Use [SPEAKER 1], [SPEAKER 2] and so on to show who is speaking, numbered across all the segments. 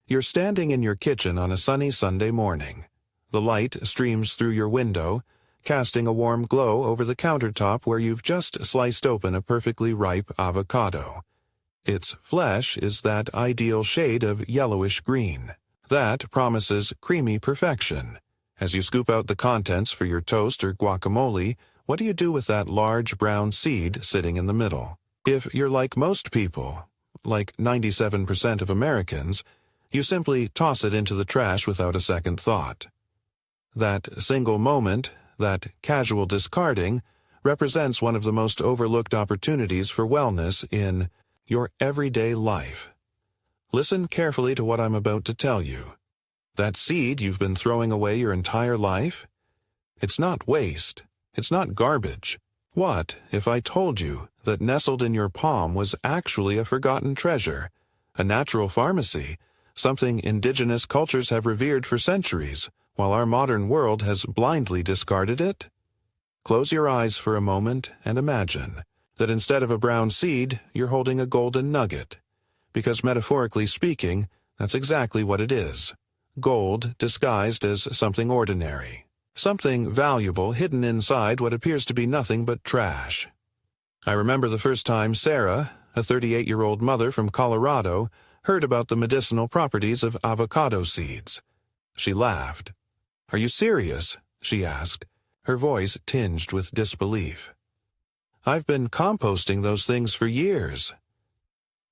[SPEAKER 1] You're standing in your kitchen on a sunny Sunday morning. The light streams through your window, casting a warm glow over the countertop where you've just sliced open a perfectly ripe avocado. Its flesh is that ideal shade of yellowish green. That promises creamy perfection. As you scoop out the contents for your toast or guacamole, what do you do with that large brown seed sitting in the middle? If you're like most people, like 97% of Americans, you simply toss it into the trash without a second thought. That single moment, that casual discarding, represents one of the most overlooked opportunities for wellness in your everyday life. Listen carefully to what I'm about to tell you. That seed you've been throwing away your entire life? It's not waste. It's not garbage. What if I told you that nestled in your palm was actually a forgotten treasure, a natural pharmacy, something indigenous cultures have revered for centuries, while our modern world has blindly discarded it? Close your eyes for a moment and imagine that instead of a brown seed, you're holding a golden nugget. Because metaphorically speaking, that's exactly what it is. Gold disguised as something ordinary. Something valuable hidden inside what appears to be nothing but trash. I remember the first time Sarah, a 38-year-old mother from Colorado, heard about the medicinal properties of avocado seeds. She laughed. "Are you serious?" she asked, her voice tinged with disbelief. "I've been composting those things for years."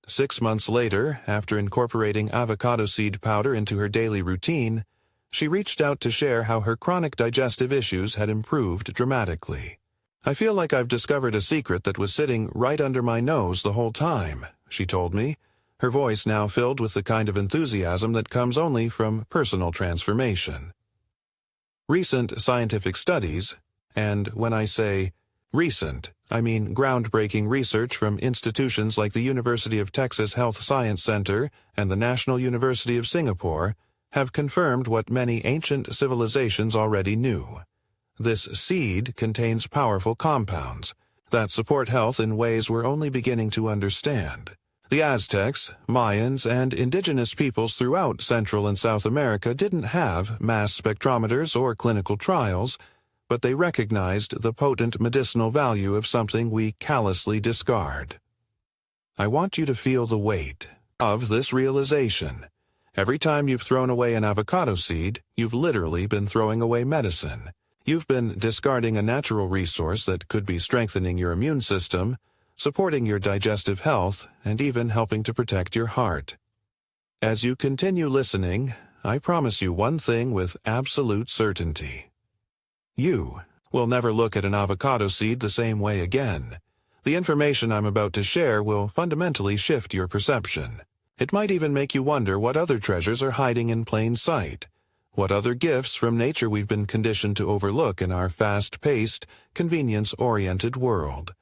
[SPEAKER 1] 6 months later, after incorporating avocado seed powder into her daily routine, she reached out to share how her chronic digestive issues had improved dramatically. "I feel like I've discovered a secret that was sitting right under my nose the whole time," she told me, her voice now filled with the kind of enthusiasm that comes only from personal transformation. Recent scientific studies, and when I say recent, I mean groundbreaking research from institutions like the University of Texas Health Science Center and the National University of Singapore, have confirmed what many ancient civilizations already knew. This seed contains powerful compounds that support health in ways we're only beginning to understand. The Aztecs, Mayans, and indigenous peoples throughout Central and South America didn't have mass spectrometers or clinical trials, but they recognized the potent medicinal value of something we callously discard. I want you to feel the weight of this realization. Every time you've thrown away an avocado seed, you've literally been throwing away medicine. You've been discarding a natural resource that could be strengthening your immune system, supporting your digestive health, and even helping to protect your heart. As you continue listening, I promise you one thing with absolute certainty. You will never look at an avocado seed the same way again. The information I'm about to share will fundamentally shift your perception. It might even make you wonder what other treasures are hiding in plain sight, what other gifts from nature we've been conditioned to overlook in our fast-paced, convenience-oriented world.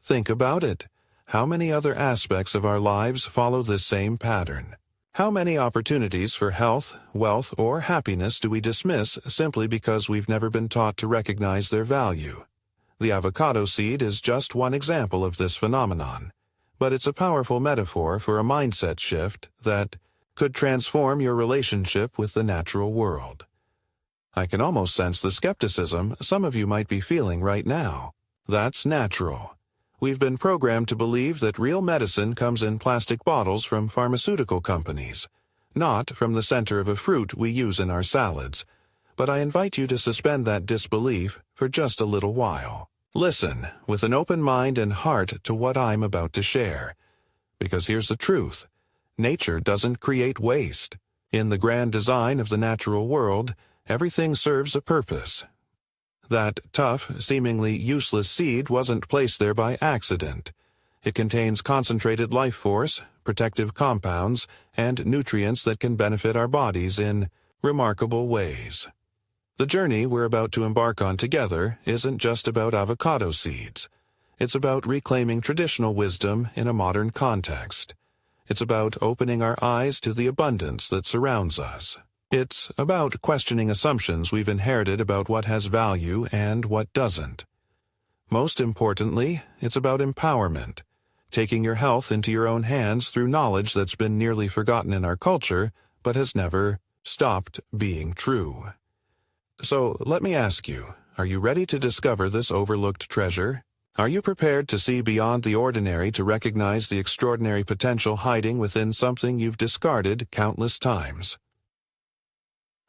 [SPEAKER 1] Think about it. How many other aspects of our lives follow this same pattern? How many opportunities for health, wealth, or happiness do we dismiss simply because we've never been taught to recognize their value? The avocado seed is just one example of this phenomenon, but it's a powerful metaphor for a mindset shift that could transform your relationship with the natural world. I can almost sense the skepticism some of you might be feeling right now. That's natural. We've been programmed to believe that real medicine comes in plastic bottles from pharmaceutical companies, not from the center of a fruit we use in our salads. But I invite you to suspend that disbelief for just a little while. Listen with an open mind and heart to what I'm about to share. Because here's the truth. Nature doesn't create waste. In the grand design of the natural world, everything serves a purpose. That tough, seemingly useless seed wasn't placed there by accident. It contains concentrated life force, protective compounds, and nutrients that can benefit our bodies in remarkable ways. The journey we're about to embark on together isn't just about avocado seeds. It's about reclaiming traditional wisdom in a modern context. It's about opening our eyes to the abundance that surrounds us. It's about questioning assumptions we've inherited about what has value and what doesn't. Most importantly, it's about empowerment, taking your health into your own hands through knowledge that's been nearly forgotten in our culture, but has never stopped being true. So let me ask you, are you ready to discover this overlooked treasure? Are you prepared to see beyond the ordinary to recognize the extraordinary potential hiding within something you've discarded countless times?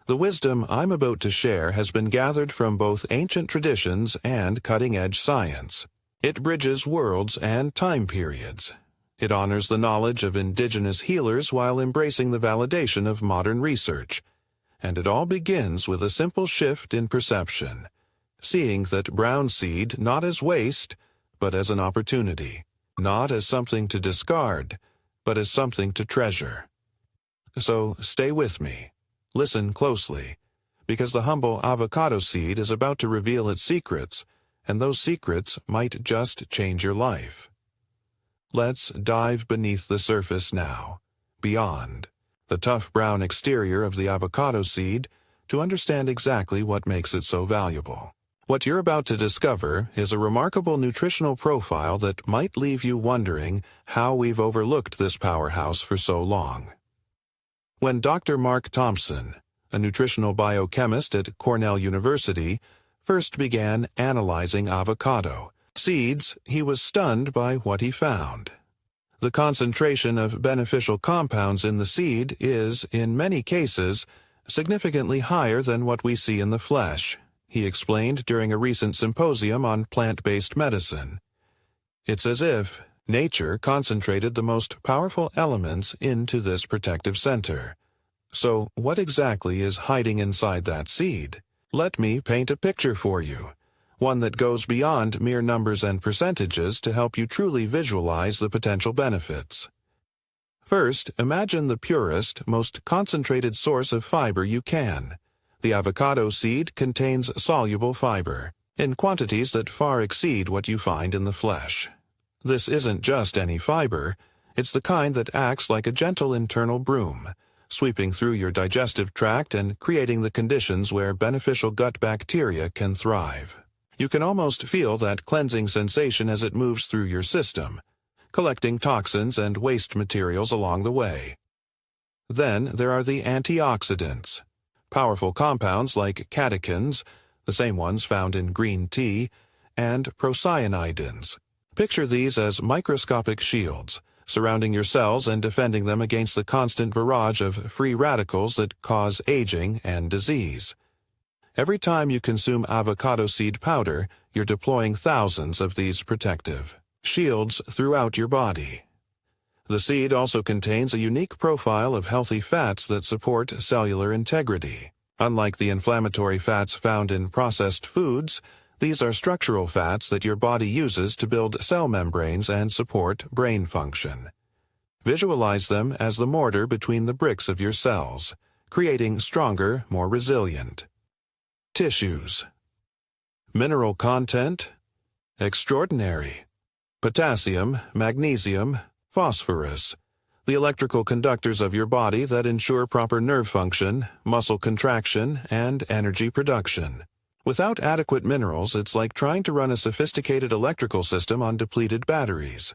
[SPEAKER 1] The wisdom I'm about to share has been gathered from both ancient traditions and cutting-edge science. It bridges worlds and time periods. It honors the knowledge of indigenous healers while embracing the validation of modern research. And it all begins with a simple shift in perception, seeing that brown seed not as waste, but as an opportunity, not as something to discard, but as something to treasure. So stay with me. Listen closely, because the humble avocado seed is about to reveal its secrets, and those secrets might just change your life. Let's dive beneath the surface now, beyond the tough brown exterior of the avocado seed, to understand exactly what makes it so valuable. What you're about to discover is a remarkable nutritional profile that might leave you wondering how we've overlooked this powerhouse for so long. When Dr. Mark Thompson, a nutritional biochemist at Cornell University, first began analyzing avocado seeds, he was stunned by what he found. The concentration of beneficial compounds in the seed is, in many cases, significantly higher than what we see in the flesh, he explained during a recent symposium on plant-based medicine. It's as if nature concentrated the most powerful elements into this protective center. So, what exactly is hiding inside that seed? Let me paint a picture for you, one that goes beyond mere numbers and percentages to help you truly visualize the potential benefits. First, imagine the purest, most concentrated source of fiber you can. The avocado seed contains soluble fiber, in quantities that far exceed what you find in the flesh. This isn't just any fiber, it's the kind that acts like a gentle internal broom, sweeping through your digestive tract and creating the conditions where beneficial gut bacteria can thrive. You can almost feel that cleansing sensation as it moves through your system, collecting toxins and waste materials along the way. Then there are the antioxidants, powerful compounds like catechins, the same ones found in green tea, and procyanidins. Picture these as microscopic shields, surrounding your cells and defending them against the constant barrage of free radicals that cause aging and disease. Every time you consume avocado seed powder, you're deploying thousands of these protective shields throughout your body. The seed also contains a unique profile of healthy fats that support cellular integrity. Unlike the inflammatory fats found in processed foods, these are structural fats that your body uses to build cell membranes and support brain function. Visualize them as the mortar between the bricks of your cells, creating stronger, more resilient tissues. Mineral content: extraordinary. Potassium, magnesium, phosphorus, the electrical conductors of your body that ensure proper nerve function, muscle contraction, and energy production. Without adequate minerals, it's like trying to run a sophisticated electrical system on depleted batteries.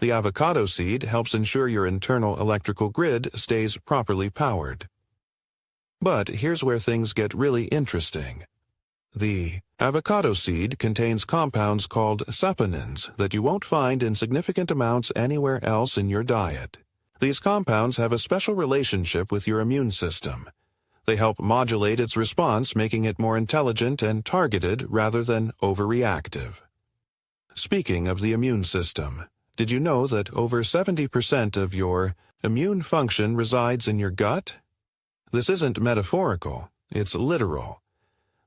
[SPEAKER 1] The avocado seed helps ensure your internal electrical grid stays properly powered. But here's where things get really interesting. The avocado seed contains compounds called saponins that you won't find in significant amounts anywhere else in your diet. These compounds have a special relationship with your immune system. They help modulate its response, making it more intelligent and targeted rather than overreactive. Speaking of the immune system, did you know that over 70% of your immune function resides in your gut? This isn't metaphorical, it's literal.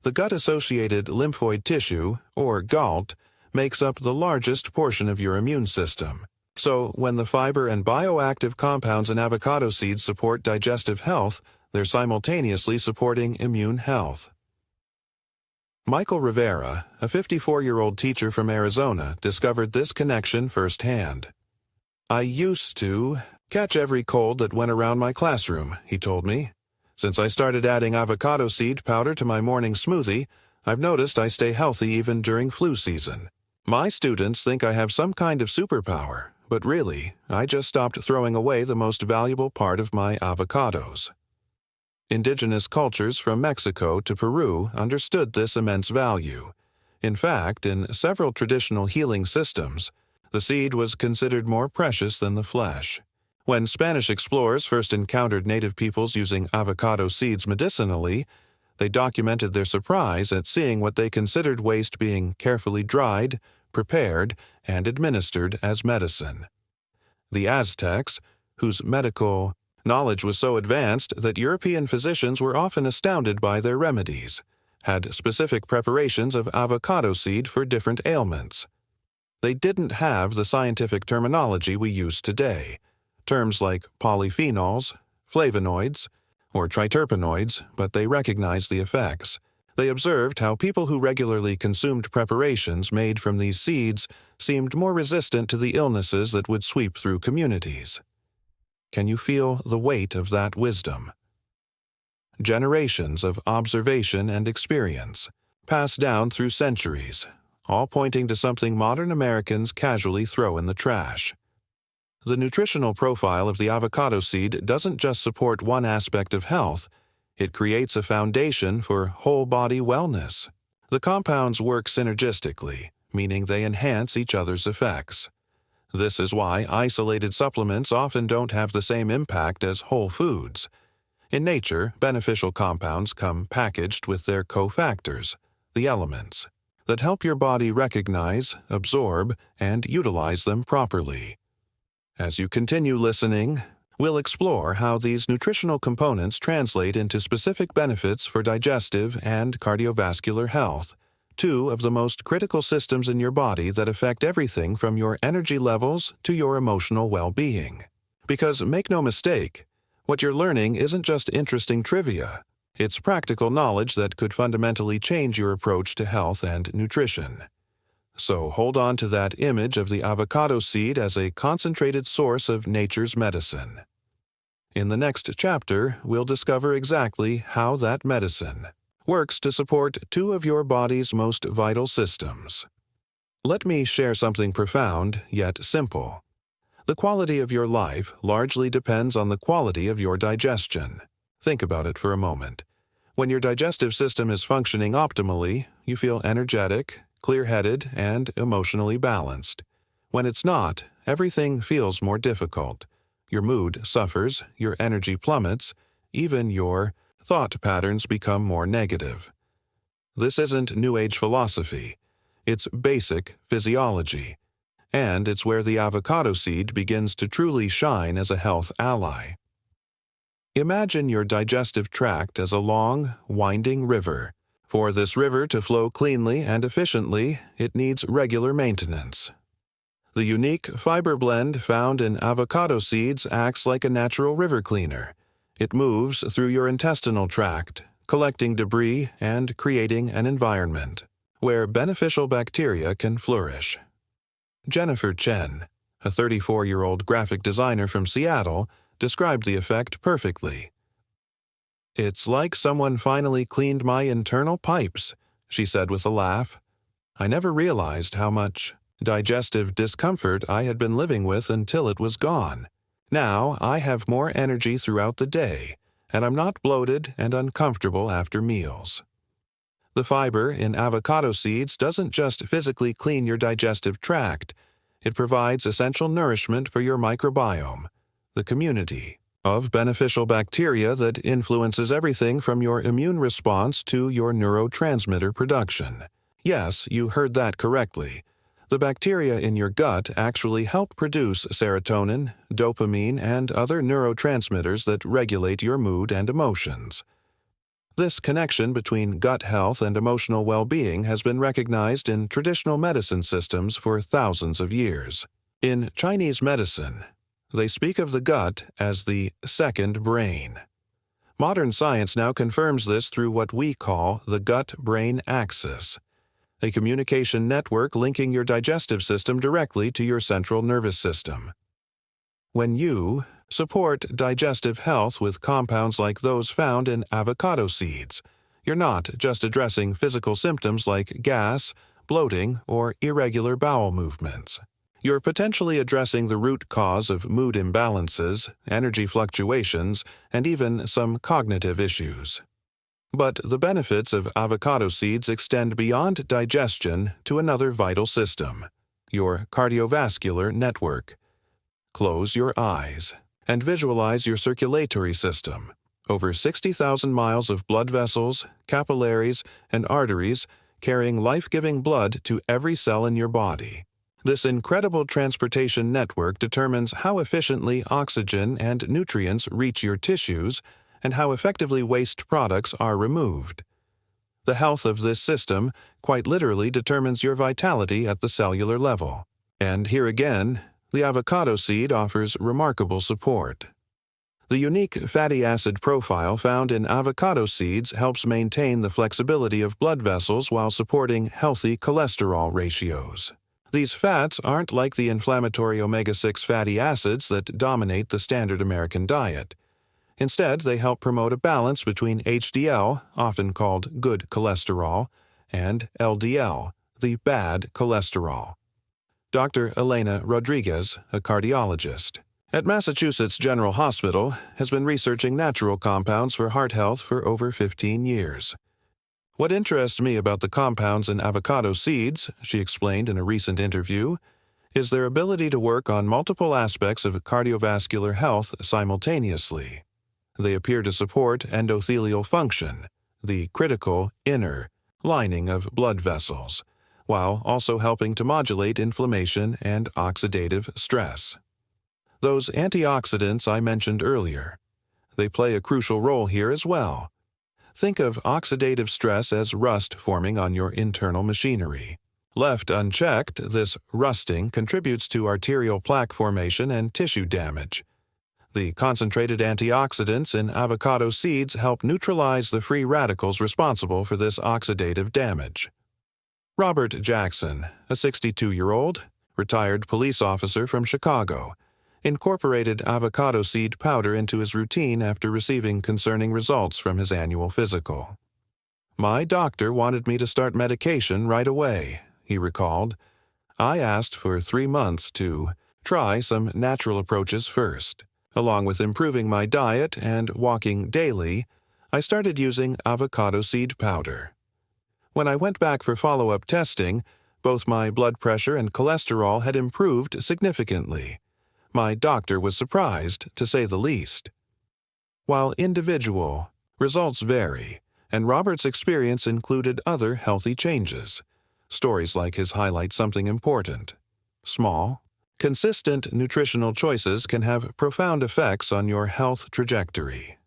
[SPEAKER 1] The gut-associated lymphoid tissue, or GALT, makes up the largest portion of your immune system. So, when the fiber and bioactive compounds in avocado seeds support digestive health, they're simultaneously supporting immune health. Michael Rivera, a 54-year-old teacher from Arizona, discovered this connection firsthand. "I used to catch every cold that went around my classroom," he told me. "Since I started adding avocado seed powder to my morning smoothie, I've noticed I stay healthy even during flu season. My students think I have some kind of superpower, But really, I just stopped throwing away the most valuable part of my avocados. Indigenous cultures from Mexico to Peru understood this immense value. In fact, in several traditional healing systems, the seed was considered more precious than the flesh. When Spanish explorers first encountered native peoples using avocado seeds medicinally, they documented their surprise at seeing what they considered waste being carefully dried, prepared, and administered as medicine. The Aztecs, whose medical knowledge was so advanced that European physicians were often astounded by their remedies, had specific preparations of avocado seed for different ailments. They didn't have the scientific terminology we use today, terms like polyphenols, flavonoids, or triterpenoids, but they recognized the effects. They observed how people who regularly consumed preparations made from these seeds seemed more resistant to the illnesses that would sweep through communities. Can you feel the weight of that wisdom? Generations of observation and experience, passed down through centuries, all pointing to something modern Americans casually throw in the trash. The nutritional profile of the avocado seed doesn't just support one aspect of health, it creates a foundation for whole-body wellness. The compounds work synergistically, meaning they enhance each other's effects. This is why isolated supplements often don't have the same impact as whole foods. In nature, beneficial compounds come packaged with their cofactors, the elements, that help your body recognize, absorb, and utilize them properly. As you continue listening, we'll explore how these nutritional components translate into specific benefits for digestive and cardiovascular health, two of the most critical systems in your body that affect everything from your energy levels to your emotional well-being. Because make no mistake, what you're learning isn't just interesting trivia. It's practical knowledge that could fundamentally change your approach to health and nutrition. So hold on to that image of the avocado seed as a concentrated source of nature's medicine. In the next chapter, we'll discover exactly how that medicine works to support two of your body's most vital systems. Let me share something profound yet simple. The quality of your life largely depends on the quality of your digestion. Think about it for a moment. When your digestive system is functioning optimally, you feel energetic, clear-headed, and emotionally balanced. When it's not, everything feels more difficult. Your mood suffers, your energy plummets, even your thought patterns become more negative. This isn't New Age philosophy. It's basic physiology. And it's where the avocado seed begins to truly shine as a health ally. Imagine your digestive tract as a long, winding river. For this river to flow cleanly and efficiently, it needs regular maintenance. The unique fiber blend found in avocado seeds acts like a natural river cleaner. It moves through your intestinal tract, collecting debris and creating an environment where beneficial bacteria can flourish. Jennifer Chen, a 34-year-old graphic designer from Seattle, described the effect perfectly. "It's like someone finally cleaned my internal pipes," she said with a laugh. "I never realized how much digestive discomfort I had been living with until it was gone. Now I have more energy throughout the day, and I'm not bloated and uncomfortable after meals." The fiber in avocado seeds doesn't just physically clean your digestive tract, it provides essential nourishment for your microbiome, the community of beneficial bacteria that influences everything from your immune response to your neurotransmitter production. Yes, you heard that correctly. The bacteria in your gut actually help produce serotonin, dopamine, and other neurotransmitters that regulate your mood and emotions. This connection between gut health and emotional well-being has been recognized in traditional medicine systems for thousands of years. In Chinese medicine, they speak of the gut as the second brain. Modern science now confirms this through what we call the gut-brain axis, a communication network linking your digestive system directly to your central nervous system. When you support digestive health with compounds like those found in avocado seeds, you're not just addressing physical symptoms like gas, bloating, or irregular bowel movements. You're potentially addressing the root cause of mood imbalances, energy fluctuations, and even some cognitive issues. But the benefits of avocado seeds extend beyond digestion to another vital system, your cardiovascular network. Close your eyes and visualize your circulatory system. Over 60,000 miles of blood vessels, capillaries, and arteries carrying life-giving blood to every cell in your body. This incredible transportation network determines how efficiently oxygen and nutrients reach your tissues and how effectively waste products are removed. The health of this system quite literally determines your vitality at the cellular level. And here again, the avocado seed offers remarkable support. The unique fatty acid profile found in avocado seeds helps maintain the flexibility of blood vessels while supporting healthy cholesterol ratios. These fats aren't like the inflammatory omega-6 fatty acids that dominate the standard American diet. Instead, they help promote a balance between HDL, often called good cholesterol, and LDL, the bad cholesterol. Dr. Elena Rodriguez, a cardiologist at Massachusetts General Hospital, has been researching natural compounds for heart health for over 15 years. What interests me about the compounds in avocado seeds, she explained in a recent interview, is their ability to work on multiple aspects of cardiovascular health simultaneously. They appear to support endothelial function, the critical inner lining of blood vessels, while also helping to modulate inflammation and oxidative stress. Those antioxidants I mentioned earlier, they play a crucial role here as well. Think of oxidative stress as rust forming on your internal machinery. Left unchecked, this rusting contributes to arterial plaque formation and tissue damage. The concentrated antioxidants in avocado seeds help neutralize the free radicals responsible for this oxidative damage. Robert Jackson, a 62-year-old, retired police officer from Chicago, incorporated avocado seed powder into his routine after receiving concerning results from his annual physical. "My doctor wanted me to start medication right away," he recalled. "I asked for 3 months to try some natural approaches first. Along with improving my diet and walking daily, I started using avocado seed powder. When I went back for follow-up testing, both my blood pressure and cholesterol had improved significantly. My doctor was surprised, to say the least." While individual, results vary, and Robert's experience included other healthy changes. Stories like his highlight something important. Small, consistent nutritional choices can have profound effects on your health trajectory.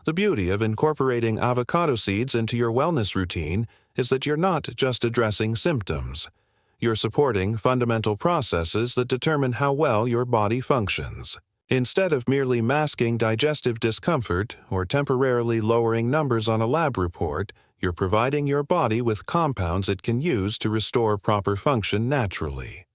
[SPEAKER 1] The beauty of incorporating avocado seeds into your wellness routine is that you're not just addressing symptoms. You're supporting fundamental processes that determine how well your body functions. Instead of merely masking digestive discomfort or temporarily lowering numbers on a lab report, you're providing your body with compounds it can use to restore proper function naturally.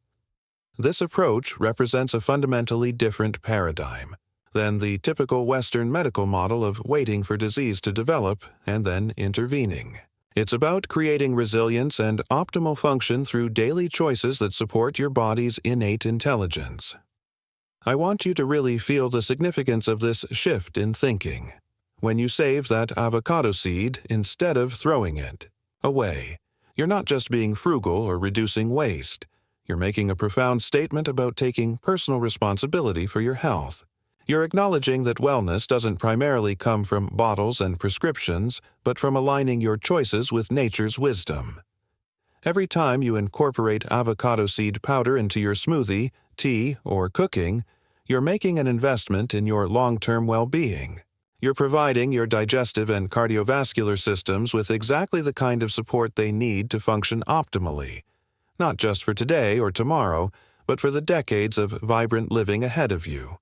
[SPEAKER 1] This approach represents a fundamentally different paradigm than the typical Western medical model of waiting for disease to develop and then intervening. It's about creating resilience and optimal function through daily choices that support your body's innate intelligence. I want you to really feel the significance of this shift in thinking. When you save that avocado seed instead of throwing it away, you're not just being frugal or reducing waste. You're making a profound statement about taking personal responsibility for your health. You're acknowledging that wellness doesn't primarily come from bottles and prescriptions, but from aligning your choices with nature's wisdom. Every time you incorporate avocado seed powder into your smoothie, tea, or cooking, you're making an investment in your long-term well-being. You're providing your digestive and cardiovascular systems with exactly the kind of support they need to function optimally, not just for today or tomorrow, but for the decades of vibrant living ahead of you.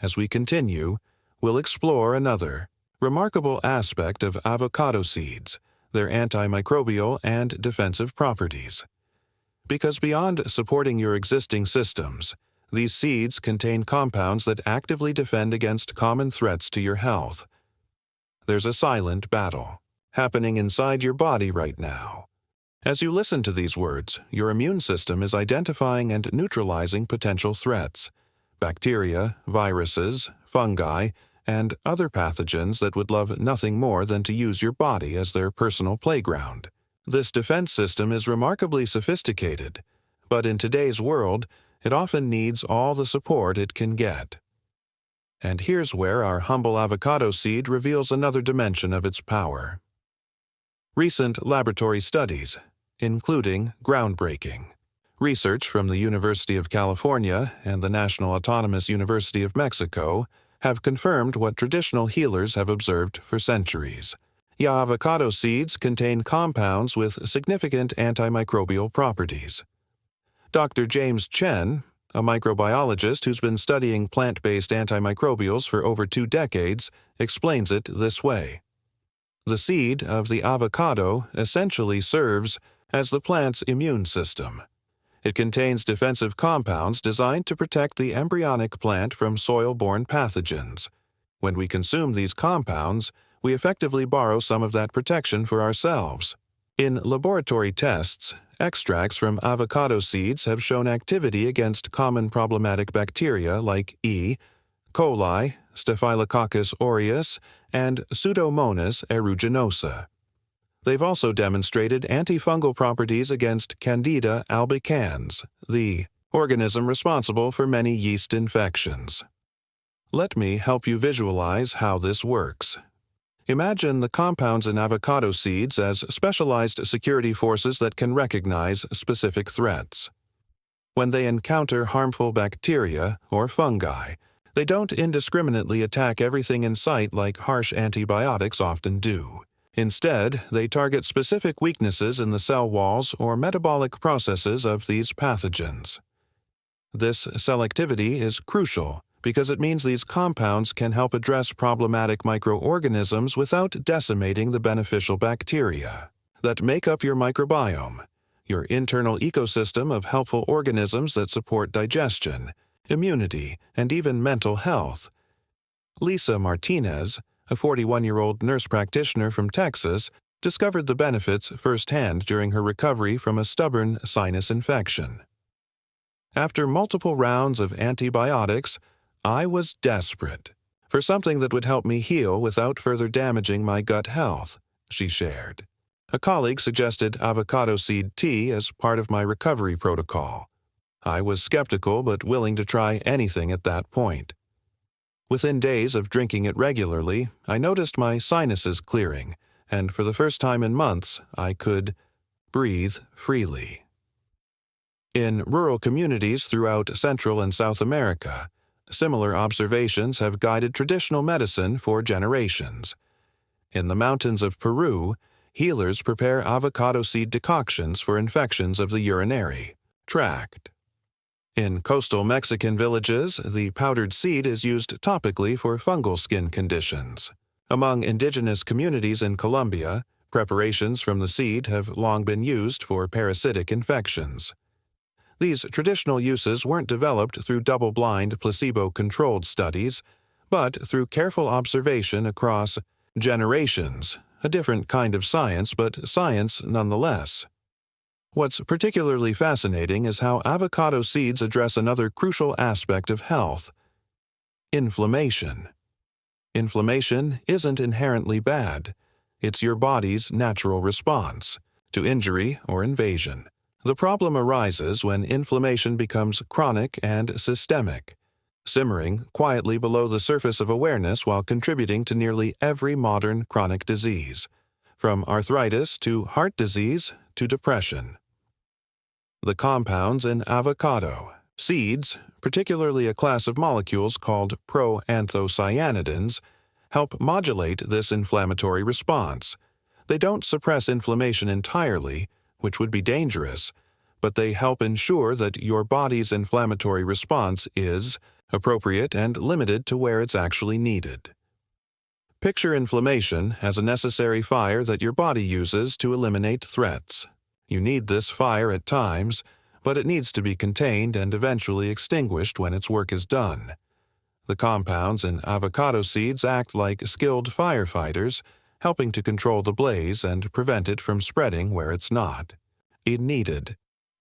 [SPEAKER 1] As we continue, we'll explore another remarkable aspect of avocado seeds, their antimicrobial and defensive properties. Because beyond supporting your existing systems, these seeds contain compounds that actively defend against common threats to your health. There's a silent battle happening inside your body right now, As you listen to these words, your immune system is identifying and neutralizing potential threats: bacteria, viruses, fungi, and other pathogens that would love nothing more than to use your body as their personal playground. This defense system is remarkably sophisticated, but in today's world, it often needs all the support it can get. And here's where our humble avocado seed reveals another dimension of its power. Recent laboratory studies, including groundbreaking research from the University of California and the National Autonomous University of Mexico, have confirmed what traditional healers have observed for centuries. Avocado seeds contain compounds with significant antimicrobial properties. Dr. James Chen, a microbiologist who's been studying plant-based antimicrobials for over 2 decades, explains it this way. The seed of the avocado essentially serves as the plant's immune system. It contains defensive compounds designed to protect the embryonic plant from soil-borne pathogens. When we consume these compounds, we effectively borrow some of that protection for ourselves. In laboratory tests, extracts from avocado seeds have shown activity against common problematic bacteria like E. coli, Staphylococcus aureus, and Pseudomonas aeruginosa. They've also demonstrated antifungal properties against Candida albicans, the organism responsible for many yeast infections. Let me help you visualize how this works. Imagine the compounds in avocado seeds as specialized security forces that can recognize specific threats. When they encounter harmful bacteria or fungi, they don't indiscriminately attack everything in sight like harsh antibiotics often do. Instead, they target specific weaknesses in the cell walls or metabolic processes of these pathogens. This selectivity is crucial because it means these compounds can help address problematic microorganisms without decimating the beneficial bacteria that make up your microbiome, your internal ecosystem of helpful organisms that support digestion, immunity, and even mental health. Lisa Martinez, a 41-year-old nurse practitioner from Texas, discovered the benefits firsthand during her recovery from a stubborn sinus infection. After multiple rounds of antibiotics, I was desperate for something that would help me heal without further damaging my gut health, she shared. A colleague suggested avocado seed tea as part of my recovery protocol. I was skeptical but willing to try anything at that point. Within days of drinking it regularly, I noticed my sinuses clearing, and for the first time in months, I could breathe freely. In rural communities throughout Central and South America, similar observations have guided traditional medicine for generations. In the mountains of Peru, healers prepare avocado seed decoctions for infections of the urinary tract. In coastal Mexican villages, the powdered seed is used topically for fungal skin conditions. Among indigenous communities in Colombia, preparations from the seed have long been used for parasitic infections. These traditional uses weren't developed through double-blind, placebo-controlled studies, but through careful observation across generations, a different kind of science, but science nonetheless. What's particularly fascinating is how avocado seeds address another crucial aspect of health: inflammation. Inflammation isn't inherently bad. It's your body's natural response to injury or invasion. The problem arises when inflammation becomes chronic and systemic, simmering quietly below the surface of awareness while contributing to nearly every modern chronic disease, from arthritis to heart disease to depression. The compounds in avocado seeds, particularly a class of molecules called proanthocyanidins, help modulate this inflammatory response. They don't suppress inflammation entirely, which would be dangerous, but they help ensure that your body's inflammatory response is appropriate and limited to where it's actually needed. Picture inflammation as a necessary fire that your body uses to eliminate threats. You need this fire at times, but it needs to be contained and eventually extinguished when its work is done. The compounds in avocado seeds act like skilled firefighters, helping to control the blaze and prevent it from spreading where it's not. needed.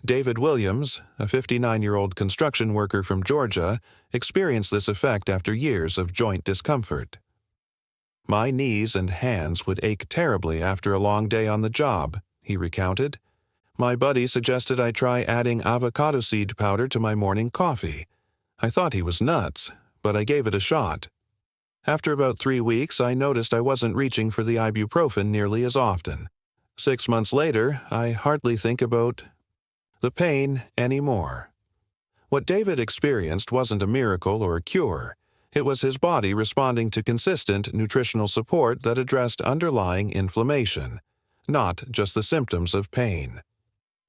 [SPEAKER 1] David Williams, a 59-year-old construction worker from Georgia, experienced this effect after years of joint discomfort. "My knees and hands would ache terribly after a long day on the job," he recounted. "My buddy suggested I try adding avocado seed powder to my morning coffee. I thought he was nuts, but I gave it a shot. After about 3 weeks, I noticed I wasn't reaching for the ibuprofen nearly as often. 6 months later, I hardly think about the pain anymore." What David experienced wasn't a miracle or a cure. It was his body responding to consistent nutritional support that addressed underlying inflammation, not just the symptoms of pain.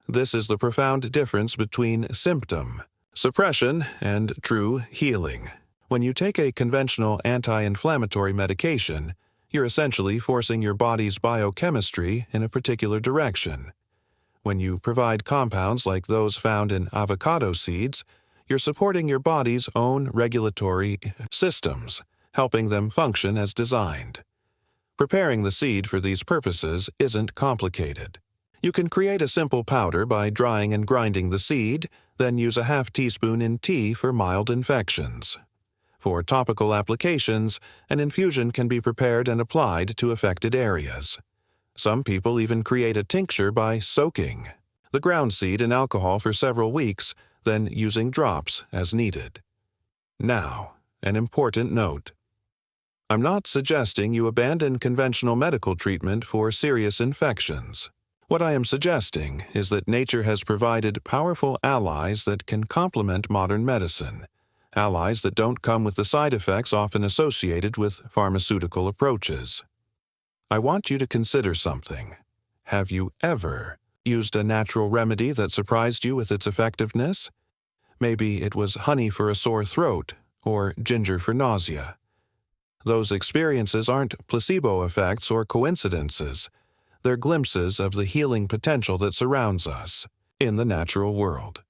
[SPEAKER 1] This is the profound difference between symptom suppression and true healing. When you take a conventional anti-inflammatory medication, you're essentially forcing your body's biochemistry in a particular direction. When you provide compounds like those found in avocado seeds, you're supporting your body's own regulatory systems, helping them function as designed. Preparing the seed for these purposes isn't complicated. You can create a simple powder by drying and grinding the seed, then use a half teaspoon in tea for mild infections. For topical applications, an infusion can be prepared and applied to affected areas. Some people even create a tincture by soaking the ground seed in alcohol for several weeks, then using drops as needed. Now, an important note. I'm not suggesting you abandon conventional medical treatment for serious infections. What I am suggesting is that nature has provided powerful allies that can complement modern medicine, allies that don't come with the side effects often associated with pharmaceutical approaches. I want you to consider something. Have you ever used a natural remedy that surprised you with its effectiveness? Maybe it was honey for a sore throat or ginger for nausea. Those experiences aren't placebo effects or coincidences. They're glimpses of the healing potential that surrounds us in the natural world.